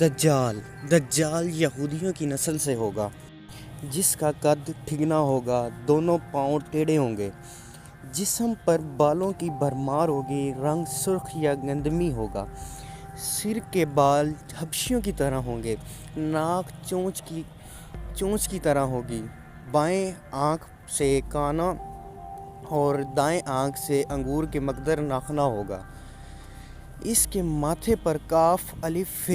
دجال دجال یہودیوں کی نسل سے ہوگا، جس کا قد ٹھگنا ہوگا، دونوں پاؤں ٹیڑھے ہوں گے، جسم پر بالوں کی بھرمار ہوگی، رنگ سرخ یا گندمی ہوگا، سر کے بال حبشیوں کی طرح ہوں گے، ناک چونچ کی طرح ہوگی، بائیں آنکھ سے کانا اور دائیں آنکھ سے انگور کے مقدر ناخنا ہوگا۔ اس کے ماتھے پر کاف الف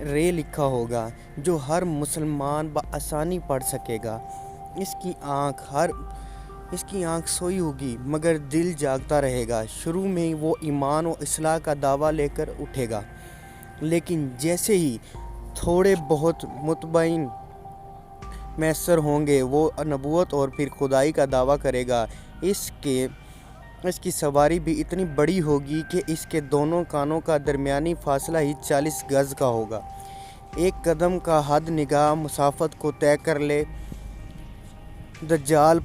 رے لکھا ہوگا جو ہر مسلمان بآسانی پڑھ سکے گا۔ اس کی آنکھ سوئی ہوگی مگر دل جاگتا رہے گا۔ شروع میں وہ ایمان و اصلاح کا دعویٰ لے کر اٹھے گا، لیکن جیسے ہی تھوڑے بہت مطمئن میسر ہوں گے وہ نبوت اور پھر خدائی کا دعویٰ کرے گا۔ اس کی سواری بھی اتنی بڑی ہوگی کہ اس کے دونوں کانوں کا درمیانی فاصلہ ہی 40 گز کا ہوگا۔ ایک قدم کا حد نگاہ مسافت کو طے کر لے۔ دجال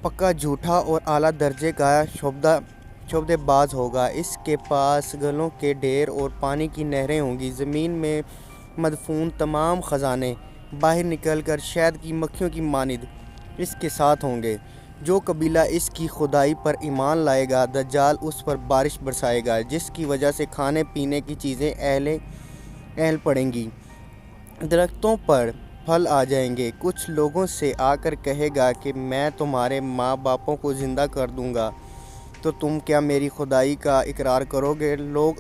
پکا جھوٹا اور اعلیٰ درجے کا شعبدے باز ہوگا۔ اس کے پاس گلوں کے ڈھیر اور پانی کی نہریں ہوں گی۔ زمین میں مدفون تمام خزانے باہر نکل کر شہد کی مکھیوں کی مانند اس کے ساتھ ہوں گے۔ جو قبیلہ اس کی خدائی پر ایمان لائے گا، دجال اس پر بارش برسائے گا، جس کی وجہ سے کھانے پینے کی چیزیں اہل پڑیں گی، درختوں پر پھل آ جائیں گے۔ کچھ لوگوں سے آ کر کہے گا کہ میں تمہارے ماں باپوں کو زندہ کر دوں گا، تو تم کیا میری خدائی کا اقرار کرو گے؟ لوگ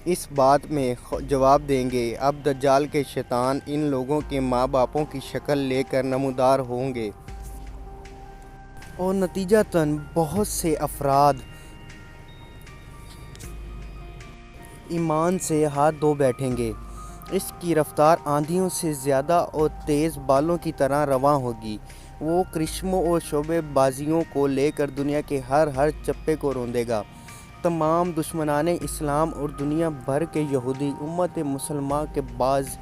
اس بات میں جواب دیں گے، اب دجال کے شیطان ان لوگوں کے ماں باپوں کی شکل لے کر نمودار ہوں گے۔ اور نتیجتاً بہت سے افراد ایمان سے ہاتھ دھو بیٹھیں گے۔ اس کی رفتار آندھیوں سے زیادہ اور تیز بالوں کی طرح رواں ہوگی۔ وہ کرشموں اور شعبے بازیوں کو لے کر دنیا کے ہر چپے کو روندے گا۔ تمام دشمنان اسلام اور دنیا بھر کے یہودی امت مسلمہ کے بعض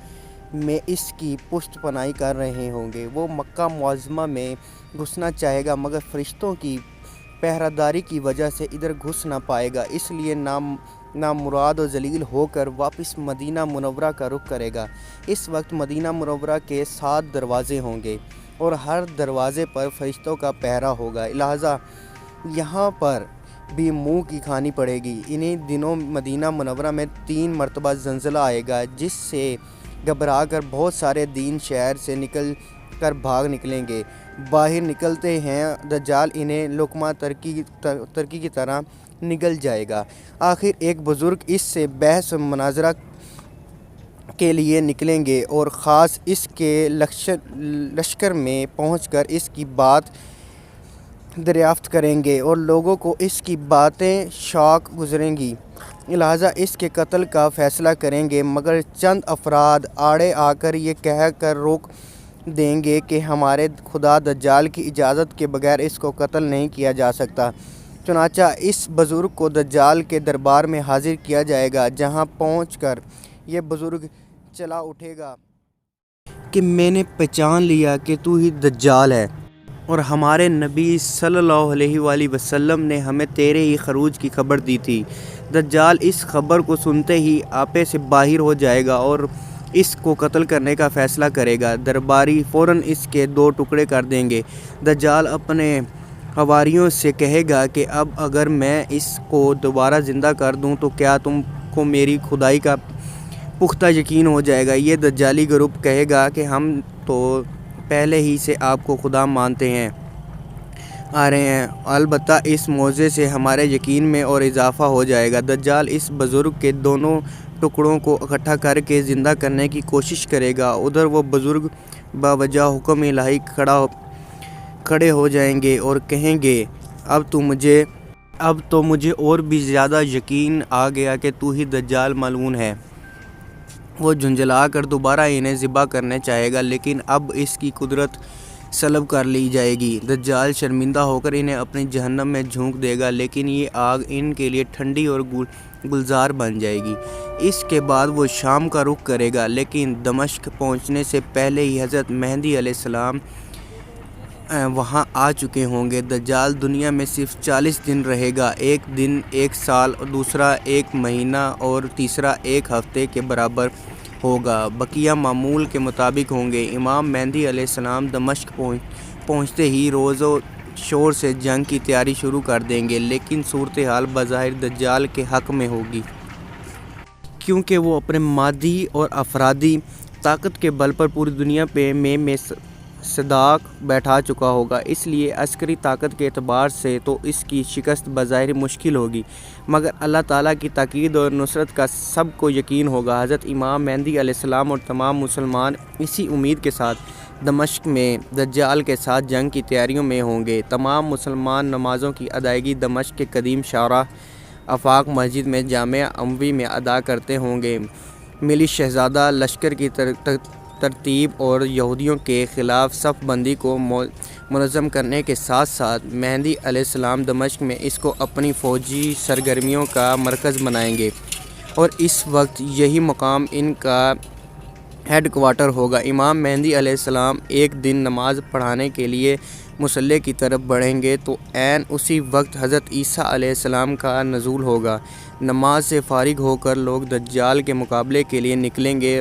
میں اس کی پشت پناہی کر رہے ہوں گے۔ وہ مکہ معظمہ میں گھسنا چاہے گا مگر فرشتوں کی پہرہ داری کی وجہ سے ادھر گھس نہ پائے گا، اس لیے نامراد و ذلیل ہو کر واپس مدینہ منورہ کا رخ کرے گا۔ اس وقت مدینہ منورہ کے 7 دروازے ہوں گے اور ہر دروازے پر فرشتوں کا پہرہ ہوگا، لہٰذا یہاں پر بھی منہ کی کھانی پڑے گی۔ انہی دنوں مدینہ منورہ میں 3 مرتبہ زلزلہ آئے گا، جس سے گھبرا کر بہت سارے دین شہر سے نکل کر بھاگ نکلیں گے۔ باہر نکلتے ہیں دجال انہیں لقمہ ترکی کی طرح نگل جائے گا۔ آخر ایک بزرگ اس سے بحث و مناظرہ کے لیے نکلیں گے اور خاص اس کے لشکر میں پہنچ کر اس کی بات دریافت کریں گے اور لوگوں کو اس کی باتیں شوق گزریں گی، لہٰذا اس کے قتل کا فیصلہ کریں گے، مگر چند افراد آڑے آ کر یہ کہہ کر روک دیں گے کہ ہمارے خدا دجال کی اجازت کے بغیر اس کو قتل نہیں کیا جا سکتا۔ چنانچہ اس بزرگ کو دجال کے دربار میں حاضر کیا جائے گا، جہاں پہنچ کر یہ بزرگ چلا اٹھے گا کہ میں نے پہچان لیا کہ تو ہی دجال ہے، اور ہمارے نبی صلی اللہ علیہ وآلہ وسلم نے ہمیں تیرے ہی خروج کی خبر دی تھی۔ دجال اس خبر کو سنتے ہی آپے سے باہر ہو جائے گا اور اس کو قتل کرنے کا فیصلہ کرے گا۔ درباری فوراً اس کے 2 ٹکڑے کر دیں گے۔ دجال اپنے حواریوں سے کہے گا کہ اب اگر میں اس کو دوبارہ زندہ کر دوں تو کیا تم کو میری خدائی کا پختہ یقین ہو جائے گا؟ یہ دجالی گروپ کہے گا کہ ہم تو پہلے ہی سے آپ کو خدا مانتے آ رہے ہیں، البتہ اس معجزے سے ہمارے یقین میں اور اضافہ ہو جائے گا۔ دجال اس بزرگ کے دونوں ٹکڑوں کو اکٹھا کر کے زندہ کرنے کی کوشش کرے گا۔ ادھر وہ بزرگ باوجہ حکم الہی کھڑے ہو جائیں گے اور کہیں گے اب تو مجھے اور بھی زیادہ یقین آ گیا کہ تو ہی دجال ملعون ہے۔ وہ جھنجھلا کر دوبارہ انہیں ذبح کرنے چاہے گا، لیکن اب اس کی قدرت سلب کر لی جائے گی۔ دجال شرمندہ ہو کر انہیں اپنی جہنم میں جھونک دے گا، لیکن یہ آگ ان کے لیے ٹھنڈی اور گلزار بن جائے گی۔ اس کے بعد وہ شام کا رخ کرے گا، لیکن دمشق پہنچنے سے پہلے ہی حضرت مہدی علیہ السلام وہاں آ چکے ہوں گے۔ دجال دنیا میں صرف 40 دن رہے گا، ایک دن 1 سال، دوسرا 1 مہینہ اور تیسرا 1 ہفتے کے برابر ہوگا۔ بقیہ معمول کے مطابق ہوں گے۔ امام مہدی علیہ السلام دمشق پہنچتے ہی روز و شور سے جنگ کی تیاری شروع کر دیں گے، لیکن صورتحال بظاہر دجال کے حق میں ہوگی، کیونکہ وہ اپنے مادی اور افرادی طاقت کے بل پر پوری دنیا میں صداق بیٹھا چکا ہوگا۔ اس لیے عسکری طاقت کے اعتبار سے تو اس کی شکست بظاہر مشکل ہوگی، مگر اللہ تعالیٰ کی تائید اور نصرت کا سب کو یقین ہوگا۔ حضرت امام مہدی علیہ السلام اور تمام مسلمان اسی امید کے ساتھ دمشق میں دجال کے ساتھ جنگ کی تیاریوں میں ہوں گے۔ تمام مسلمان نمازوں کی ادائیگی دمشق کے قدیم شارع آفاق مسجد میں جامع اموی میں ادا کرتے ہوں گے۔ ملی شہزادہ لشکر کی ترتیب اور یہودیوں کے خلاف صف بندی کو منظم کرنے کے ساتھ ساتھ مہدی علیہ السلام دمشق میں اس کو اپنی فوجی سرگرمیوں کا مرکز بنائیں گے، اور اس وقت یہی مقام ان کا ہیڈ کوارٹر ہوگا۔ امام مہدی علیہ السلام ایک دن نماز پڑھانے کے لیے مصلی کی طرف بڑھیں گے تو عین اسی وقت حضرت عیسیٰ علیہ السلام کا نزول ہوگا۔ نماز سے فارغ ہو کر لوگ دجال کے مقابلے کے لیے نکلیں گے۔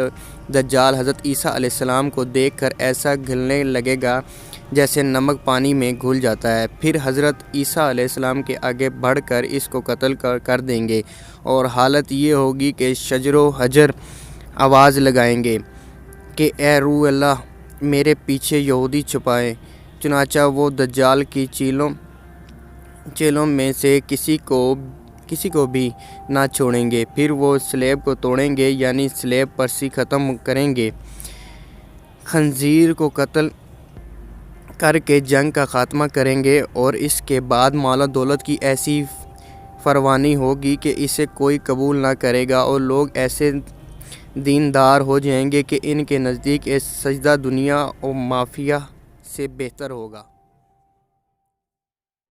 دجال حضرت عیسیٰ علیہ السلام کو دیکھ کر ایسا گھلنے لگے گا جیسے نمک پانی میں گھل جاتا ہے، پھر حضرت عیسیٰ علیہ السلام کے آگے بڑھ کر اس کو قتل کر دیں گے، اور حالت یہ ہوگی کہ شجر و حجر آواز لگائیں گے کہ اے روح اللہ، میرے پیچھے یہودی چھپائیں۔ چنانچہ وہ دجال کی چیلوں میں سے کسی کو بھی نہ چھوڑیں گے، پھر وہ صلیب کو توڑیں گے، یعنی صلیب پرسی ختم کریں گے، خنزیر کو قتل کر کے جنگ کا خاتمہ کریں گے، اور اس کے بعد مال و دولت کی ایسی فراوانی ہوگی کہ اسے کوئی قبول نہ کرے گا، اور لوگ ایسے دیندار ہو جائیں گے کہ ان کے نزدیک یہ سجدہ دنیا و مافیہ سے بہتر ہوگا۔